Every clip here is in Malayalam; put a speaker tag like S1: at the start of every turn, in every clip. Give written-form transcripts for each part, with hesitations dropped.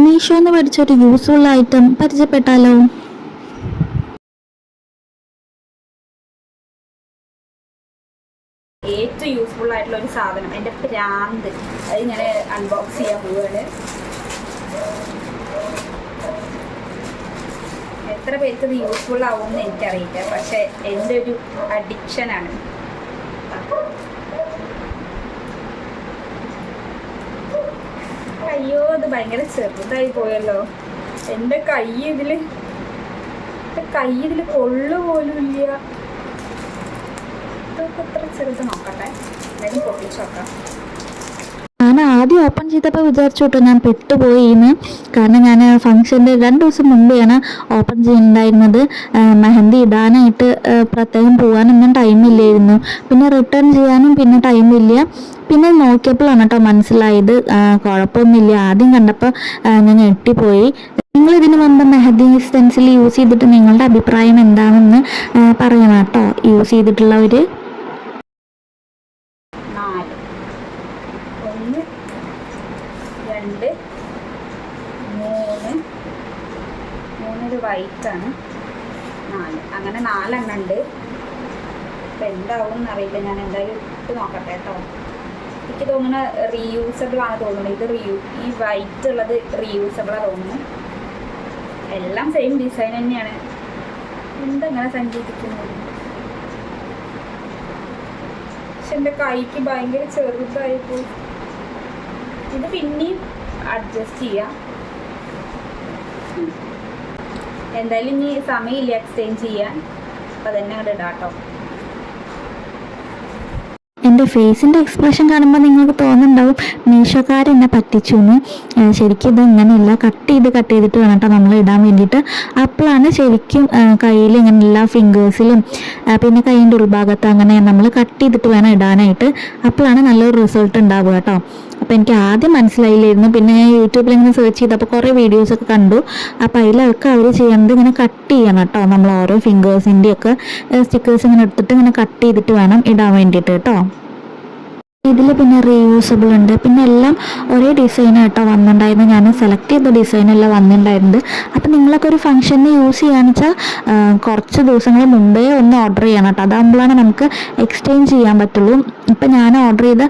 S1: മീഷോന്ന് മേടിച്ചൊരു യൂസ്ഫുൾ ഐറ്റം പരിചയപ്പെട്ടാലോ?
S2: ഏറ്റവും യൂസ്ഫുൾ ആയിട്ടുള്ള ഒരു സാധനം, എൻ്റെ പ്രാന്ത്, അത് ഞാൻ അൺബോക്സ് ചെയ്യാൻ പോവുകയാണ്. എത്ര പേർക്ക് ഇത് യൂസ്ഫുൾ ആവുമെന്ന് എനിക്കറിയില്ല, പക്ഷെ എൻ്റെ ഒരു അഡിക്ഷനാണ്. അയ്യോ, അത് ഭയങ്കര ചെറുതായി പോയല്ലോ. എൻ്റെ കൈ ഇതിൽ കൊള്ളുപോലും ഇല്ല. ഇതൊക്കെ എത്ര ചെറുത് നോക്കട്ടെ, എന്തായാലും പൊട്ടിച്ച് നോക്കാം.
S1: ഞാൻ ആദ്യം ഓപ്പൺ ചെയ്തപ്പോൾ വിചാരിച്ചു കേട്ടോ ഞാൻ പെട്ടുപോയിന്ന്. കാരണം ഞാൻ ഫംഗ്ഷൻ്റെ 2 ദിവസം മുമ്പെയാണ് ഓപ്പൺ ചെയ്യുന്നുണ്ടായിരുന്നത്. മെഹന്തി ഇടാനായിട്ട് പ്രത്യേകം പോകാനൊന്നും ടൈമില്ലായിരുന്നു. പിന്നെ റിട്ടേൺ ചെയ്യാനും പിന്നെ ടൈമില്ല. പിന്നെ നോക്കിയപ്പോഴാണ് കേട്ടോ മനസ്സിലായത് കുഴപ്പമൊന്നുമില്ല. ആദ്യം കണ്ടപ്പോൾ ഞാൻ ഞെട്ടിപ്പോയി. നിങ്ങളിതിന് മുമ്പ് മെഹന്തി സ്റ്റെൻസിൽ യൂസ് ചെയ്തിട്ട് നിങ്ങളുടെ അഭിപ്രായം എന്താണെന്ന് പറയണം കേട്ടോ, യൂസ് ചെയ്തിട്ടുള്ളവർ.
S2: 1 2 3 3 വൈറ്റാണ്, 4 അങ്ങനെ 4 എണ്ണം ഉണ്ട്. ഇപ്പം എന്താവും എന്നറിയില്ല, ഞാൻ എന്തായാലും ഇട്ട് നോക്കട്ടെ കേട്ടോ. എനിക്ക് തോന്നുന്നത് റീയൂസബിൾ ആണ് തോന്നുന്നത്. ഈ വൈറ്റ് ഉള്ളത് റീയൂസബിളാണ് തോന്നുന്നു. എല്ലാം സെയിം ഡിസൈൻ തന്നെയാണ്. എന്തെങ്ങനെ സഞ്ചരിക്കുന്നത്? പക്ഷെ എൻ്റെ കൈക്ക് ഭയങ്കര ചെറുതായിപ്പോയി. ഇത് പിന്നെയും അഡ്ജസ്റ്റ് ചെയ്യാം. എന്തായാലും ഇനി സമയമില്ല എക്സ്ചേഞ്ച് ചെയ്യാൻ, അപ്പം തന്നെ അങ്ങോട്ട് ഇടാം കേട്ടോ.
S1: എൻ്റെ ഫേസിൻ്റെ എക്സ്പ്രഷൻ കാണുമ്പോൾ നിങ്ങൾക്ക് തോന്നുന്നുണ്ടാവും മീഷോക്കാരെന്നെ പറ്റിച്ചു എന്ന്. ശരിക്കും ഇത് ഇങ്ങനെയല്ല, കട്ട് ചെയ്തിട്ട് വേണം കേട്ടോ നമ്മൾ ഇടാൻ വേണ്ടിയിട്ട്. അപ്പോഴാണ് ശരിക്കും കയ്യിൽ ഇങ്ങനെ എല്ലാ ഫിംഗേഴ്സിലും പിന്നെ കൈയിൻ്റെ ഉൾഭാഗത്ത് അങ്ങനെ നമ്മൾ കട്ട് ചെയ്തിട്ട് വേണം ഇടാനായിട്ട്. അപ്പോഴാണ് നല്ലൊരു റിസൾട്ട് ഉണ്ടാവുക കേട്ടോ. അപ്പോൾ എനിക്ക് ആദ്യം മനസ്സിലായില്ലായിരുന്നു. പിന്നെ ഞാൻ യൂട്യൂബിൽ ഇങ്ങനെ സെർച്ച് ചെയ്തപ്പോൾ കുറേ വീഡിയോസൊക്കെ കണ്ടു. അപ്പോൾ അതിലൊക്കെ അവർ ചെയ്യുന്നത് ഇങ്ങനെ കട്ട് ചെയ്യണം കേട്ടോ. നമ്മൾ ഓരോ ഫിംഗേഴ്സിൻ്റെയൊക്കെ സ്റ്റിക്കേഴ്സ് ഇങ്ങനെ എടുത്തിട്ട് ഇങ്ങനെ കട്ട് ചെയ്തിട്ട് വേണം ഇടാൻ വേണ്ടിയിട്ട് കേട്ടോ. ഇതിൽ പിന്നെ റീയൂസബിൾ ഉണ്ട്. പിന്നെ എല്ലാം ഒരേ ഡിസൈനായിട്ടോ വന്നിട്ടുണ്ടായിരുന്നു. ഞാൻ സെലക്ട് ചെയ്ത ഡിസൈനല്ല വന്നിട്ടുണ്ടായിരുന്നത്. അപ്പം നിങ്ങളൊക്കെ ഒരു ഫംഗ്ഷന് യൂസ് ചെയ്യുകയാണെന്ന് വെച്ചാൽ കുറച്ച് ദിവസങ്ങൾ മുമ്പേ ഒന്ന് ഓർഡർ ചെയ്യണം കേട്ടോ. അതാകുമ്പോഴാണ് നമുക്ക് എക്സ്ചേഞ്ച് ചെയ്യാൻ പറ്റുള്ളൂ. ഇപ്പം ഞാൻ ഓർഡർ ചെയ്ത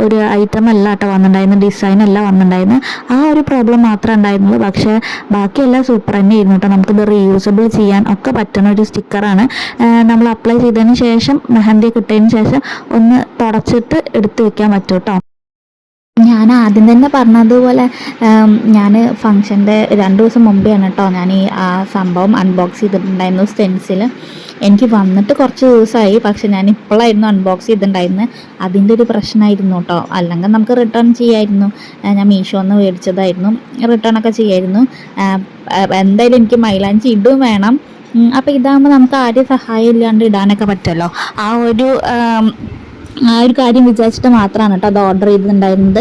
S1: ഒരു ഐറ്റം അല്ല കേട്ടോ വന്നിട്ടുണ്ടായിരുന്നു, ഡിസൈനല്ല വന്നിട്ടുണ്ടായിരുന്നു. ആ ഒരു പ്രോബ്ലം മാത്രമേ ഉണ്ടായിരുന്നുള്ളൂ. പക്ഷേ ബാക്കിയെല്ലാം സൂപ്പർ തന്നെ ആയിരുന്നു കേട്ടോ. നമുക്കിത് റീയൂസബിൾ ചെയ്യാൻ ഒക്കെ പറ്റുന്ന ഒരു സ്റ്റിക്കറാണ്. നമ്മൾ അപ്ലൈ ചെയ്തതിന് ശേഷം മെഹന്തി കിട്ടിയതിന് ശേഷം ഒന്ന് തുടച്ചിട്ട് എടുത്ത് വെക്കാൻ പറ്റും കേട്ടോ. ഞാൻ ആദ്യം തന്നെ പറഞ്ഞതുപോലെ ഞാൻ ഫംഗ്ഷൻ്റെ 2 ദിവസം മുമ്പെയാണ് കേട്ടോ ഞാൻ ഈ ആ സംഭവം അൺബോക്സ് ചെയ്തിട്ടുണ്ടായിരുന്നു. സ്റ്റെൻസിൽ എനിക്ക് വന്നിട്ട് കുറച്ച് ദിവസമായി, പക്ഷെ ഞാൻ ഇപ്പോഴായിരുന്നു അൺബോക്സ് ചെയ്തിട്ടുണ്ടായിരുന്നത്. അതിൻ്റെ ഒരു പ്രശ്നമായിരുന്നു കേട്ടോ. അല്ലെങ്കിൽ നമുക്ക് റിട്ടേൺ ചെയ്യായിരുന്നു. ഞാൻ മീഷോന്ന് മേടിച്ചതായിരുന്നു, റിട്ടേൺ ഒക്കെ ചെയ്യായിരുന്നു. എന്തായാലും എനിക്ക് മൈലാഞ്ചി ഇടും വേണം. അപ്പോൾ ഇതാകുമ്പോൾ നമുക്ക് ആരും സഹായം ഇല്ലാണ്ട് ഇടാനൊക്കെ പറ്റുമല്ലോ. ആ ഒരു കാര്യം വിചാരിച്ചിട്ട് മാത്രമാണ് കേട്ടോ അത് ഓർഡർ ചെയ്തിട്ടുണ്ടായിരുന്നത്.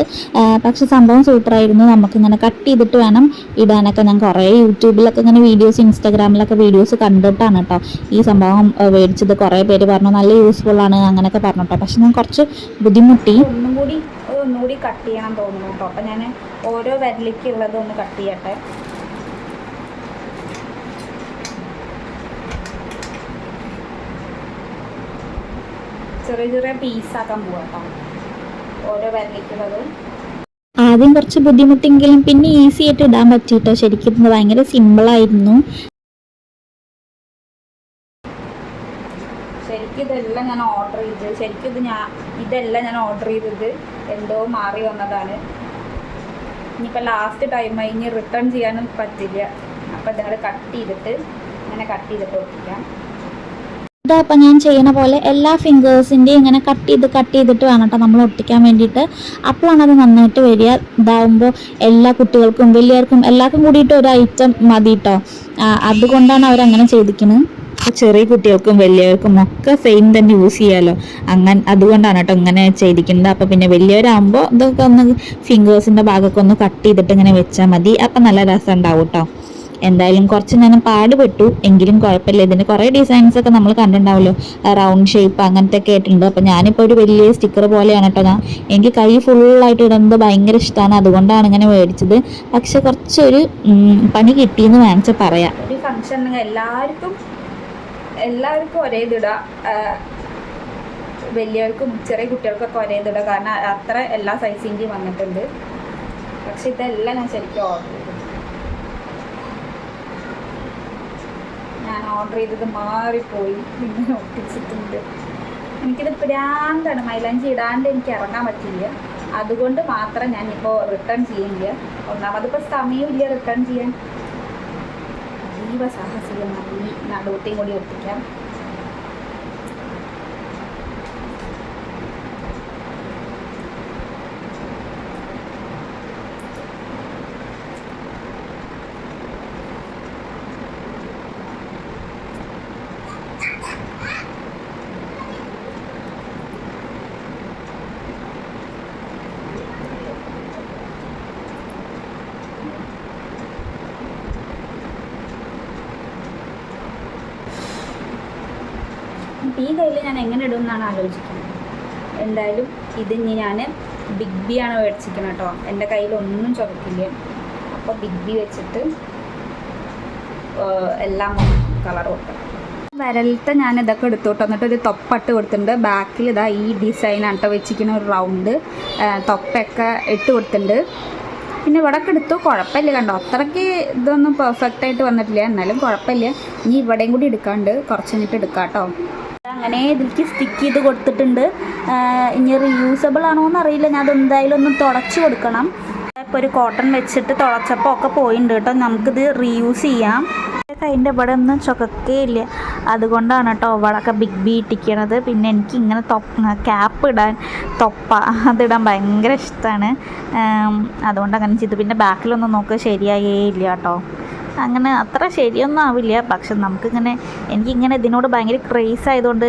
S1: പക്ഷെ സംഭവം സൂപ്പറായിരുന്നു. നമുക്കിങ്ങനെ കട്ട് ചെയ്തിട്ട് വേണം ഇടാനൊക്കെ. ഞാൻ കുറേ യൂട്യൂബിലൊക്കെ ഇങ്ങനെ വീഡിയോസ്, ഇൻസ്റ്റാഗ്രാമിലൊക്കെ വീഡിയോസ് കണ്ടിട്ടാണ് കേട്ടോ ഈ സംഭവം മേടിച്ചത്. കുറേ പേര് പറഞ്ഞു നല്ല യൂസ്ഫുള്ളാണ് അങ്ങനെയൊക്കെ പറഞ്ഞു കേട്ടോ. പക്ഷെ ഞാൻ കുറച്ച് ബുദ്ധിമുട്ടി.
S2: ഒന്നുകൂടി കട്ട് ചെയ്യണം തോന്നുന്നു കേട്ടോ. അപ്പം ഞാൻ ഓരോ വിരലിക്കുള്ളത് ഒന്ന് കട്ട് ചെയ്യട്ടെ. ചെറിയ പീസാക്കാൻ പോവാം കേട്ടോ ഓരോ വിരലിക്കുള്ളത്.
S1: ആദ്യം കുറച്ച് ബുദ്ധിമുട്ടെങ്കിലും പിന്നെ ഈസി ആയിട്ട് ഇടാൻ പറ്റിയിട്ടോ. ശരിക്കും ഭയങ്കര സിമ്പിളായിരുന്നു.
S2: ശരിക്കും ഇതെല്ലാം ഞാൻ ഓർഡർ ചെയ്തത്, ഇതെല്ലാം ഞാൻ ഓർഡർ ചെയ്തത് എന്തോ മാറി വന്നതാണ്. ഇനിയിപ്പോൾ ലാസ്റ്റ് ടൈമായി, ഇനി റിട്ടേൺ ചെയ്യാനും പറ്റില്ല. അപ്പോൾ ഇതങ്ങൾ കട്ട് ചെയ്തിട്ട് ഒട്ടിക്കാം.
S1: അപ്പം ഞാൻ ചെയ്യുന്ന പോലെ എല്ലാ ഫിംഗേഴ്സിൻ്റെയും ഇങ്ങനെ കട്ട് ചെയ്തിട്ട് വേണം കേട്ടോ നമ്മൾ ഒട്ടിക്കാൻ വേണ്ടിയിട്ട്. അപ്പോഴാണ് അത് നന്നായിട്ട് വരിക. ഇതാവുമ്പോൾ എല്ലാ കുട്ടികൾക്കും വലിയവർക്കും എല്ലാവർക്കും കൂടിയിട്ട് ഒരു ഐറ്റം മതി കേട്ടോ. അതുകൊണ്ടാണ് അവരങ്ങനെ ചെയ്തിരിക്കുന്നത്. ചെറിയ കുട്ടികൾക്കും വലിയവർക്കും ഒക്കെ സെയിം തന്നെ യൂസ് ചെയ്യാമല്ലോ. അതുകൊണ്ടാണ് കേട്ടോ ഇങ്ങനെ ചെയ്തിരിക്കുന്നത്. അപ്പോൾ പിന്നെ വലിയവരാകുമ്പോൾ ഇതൊക്കെ ഒന്ന് ഫിംഗേഴ്സിൻ്റെ ഭാഗമൊക്കെ ഒന്ന് കട്ട് ചെയ്തിട്ട് ഇങ്ങനെ വെച്ചാൽ മതി. അപ്പം നല്ല രസം ഉണ്ടാവും കേട്ടോ. എന്തായാലും കുറച്ച് ഞാൻ പാടുപെട്ടു, എങ്കിലും കുഴപ്പമില്ല. ഇതിൻ്റെ കുറേ ഡിസൈൻസ് ഒക്കെ നമ്മൾ കണ്ടിട്ടുണ്ടാവുമല്ലോ, റൗണ്ട് ഷേപ്പ് അങ്ങനത്തെ ഒക്കെ ആയിട്ടുണ്ട്. അപ്പോൾ ഞാനിപ്പോൾ ഒരു വലിയ സ്റ്റിക്കർ പോലെയാണ് കേട്ടോ. എനിക്ക് കൈ ഫുള്ളായിട്ട് ഇടുന്നത് ഭയങ്കര ഇഷ്ടമാണ്, അതുകൊണ്ടാണ് ഇങ്ങനെ മേടിച്ചത്. പക്ഷെ കുറച്ചൊരു പണി കിട്ടിയെന്ന് വേണമെങ്കിൽ പറയാം.
S2: ഒരു ഫംഗ്ഷൻ എല്ലാവർക്കും ഒരേ ഇതിടാം, വലിയവർക്കും ചെറിയ കുട്ടികൾക്കൊക്കെ ഒരേ ഇതിടാം, കാരണം അത്ര എല്ലാ സൈസിൻ്റെയും വന്നിട്ടുണ്ട്. പക്ഷെ ഇതെല്ലാം ഞാൻ ശരിക്കും ഓർഡർ ചെയ്തത് മാറിപ്പോയി, ഇങ്ങനെ ഒട്ടിച്ചിട്ടുണ്ട്. എനിക്കിത് പ്രാന്താണ്, മൈലാഞ്ചി ഇടാണ്ട് എനിക്ക് ഇറങ്ങാൻ പറ്റില്ല. അതുകൊണ്ട് മാത്രം ഞാനിപ്പോൾ റിട്ടേൺ ചെയ്യില്ല. ഒന്നാമതിപ്പോൾ സമയമില്ല റിട്ടേൺ ചെയ്യാൻ. അതീവ സാഹസികമായി ഈ നടുവത്തെയും കൂടി ഒട്ടിക്കാം. ഈ കയ്യിൽ ഞാൻ എങ്ങനെ ഇടും എന്നാണ് ആലോചിക്കുന്നത്. എന്തായാലും ഇതിന് ഞാൻ ബിഗ് ബി ആണ് മേടിച്ചിരിക്കുന്നത് കേട്ടോ. എൻ്റെ കയ്യിലൊന്നും ചുവക്കില്ല. അപ്പോൾ ബിഗ് ബി വെച്ചിട്ട് എല്ലാം കളർ കൊടുക്കണം. വിരലത്തെ ഞാൻ ഇതൊക്കെ എടുത്തോട്ട് വന്നിട്ട് ഒരു തൊപ്പട്ട് കൊടുത്തിട്ടുണ്ട്. ബാക്കിൽ ഇതാ ഈ ഡിസൈനാണ് കേട്ടോ വെച്ചിരിക്കുന്ന, ഒരു റൗണ്ട് തൊപ്പൊക്കെ ഇട്ട് കൊടുത്തിട്ടുണ്ട്. പിന്നെ ഇവിടെയൊക്കെ എടുത്തു, കുഴപ്പമില്ല കണ്ടോ, അത്രയ്ക്ക് ഇതൊന്നും പെർഫെക്റ്റ് ആയിട്ട് വന്നിട്ടില്ല, എന്നാലും കുഴപ്പമില്ല. ഇനി ഇവിടെയും കൂടി എടുക്കാണ്ട് കുറച്ച് കഴിഞ്ഞിട്ട് എടുക്കാം കേട്ടോ. അങ്ങനെ ഇതിലേക്ക് സ്റ്റിക്ക് ചെയ്ത് കൊടുത്തിട്ടുണ്ട്. ഇനി റീയൂസബിൾ ആണോ എന്നറിയില്ല, ഞാൻ അതെന്തായാലും ഒന്ന് തുടച്ച് കൊടുക്കണം. ഇപ്പോൾ ഒരു കോട്ടൺ വെച്ചിട്ട് തുടച്ചപ്പോൾ ഒക്കെ പോയിട്ടുണ്ട് കേട്ടോ. നമുക്കിത് റീയൂസ് ചെയ്യാം. അതിൻ്റെ ഇവിടെ ഒന്നും ചുക്കക്കേ ഇല്ല, അതുകൊണ്ടാണ് കേട്ടോ ഇവിടെയൊക്കെ ബിഗ് ബി ഇട്ടിക്കണത്. പിന്നെ എനിക്ക് ഇങ്ങനെ ക്യാപ്പ് ഇടാൻ, അതിടാൻ ഭയങ്കര ഇഷ്ടമാണ്, അതുകൊണ്ട് അങ്ങനെ ചെയ്തു. പിന്നെ ബാക്കിലൊന്നും നോക്കുക ശരിയായേ ഇല്ല കേട്ടോ. അങ്ങനെ അത്ര ശരിയൊന്നും ആവില്ല, പക്ഷെ എനിക്കിങ്ങനെ ഇതിനോട് ഭയങ്കര ക്രേസ് ആയതുകൊണ്ട്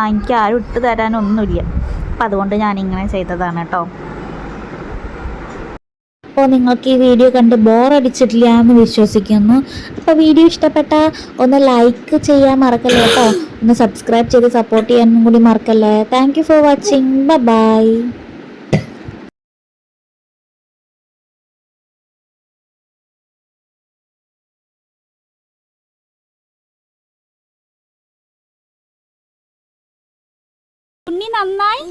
S2: എനിക്ക് ആരും ഇട്ട് തരാനൊന്നുമില്ല. അപ്പം അതുകൊണ്ട് ഞാനിങ്ങനെ ചെയ്തതാണ് കേട്ടോ. അപ്പോൾ നിങ്ങൾക്ക് ഈ വീഡിയോ കണ്ട് ബോറടിച്ചിട്ടില്ല എന്ന് വിശ്വസിക്കുന്നു. അപ്പോൾ വീഡിയോ ഇഷ്ടപ്പെട്ടാൽ ഒന്ന് ലൈക്ക് ചെയ്യാൻ മറക്കല്ലേ കേട്ടോ. ഒന്ന് സബ്സ്ക്രൈബ് ചെയ്ത് സപ്പോർട്ട് ചെയ്യാനും കൂടി മറക്കല്ലേ. Thank you for watching. Bye. Unni നന്നായി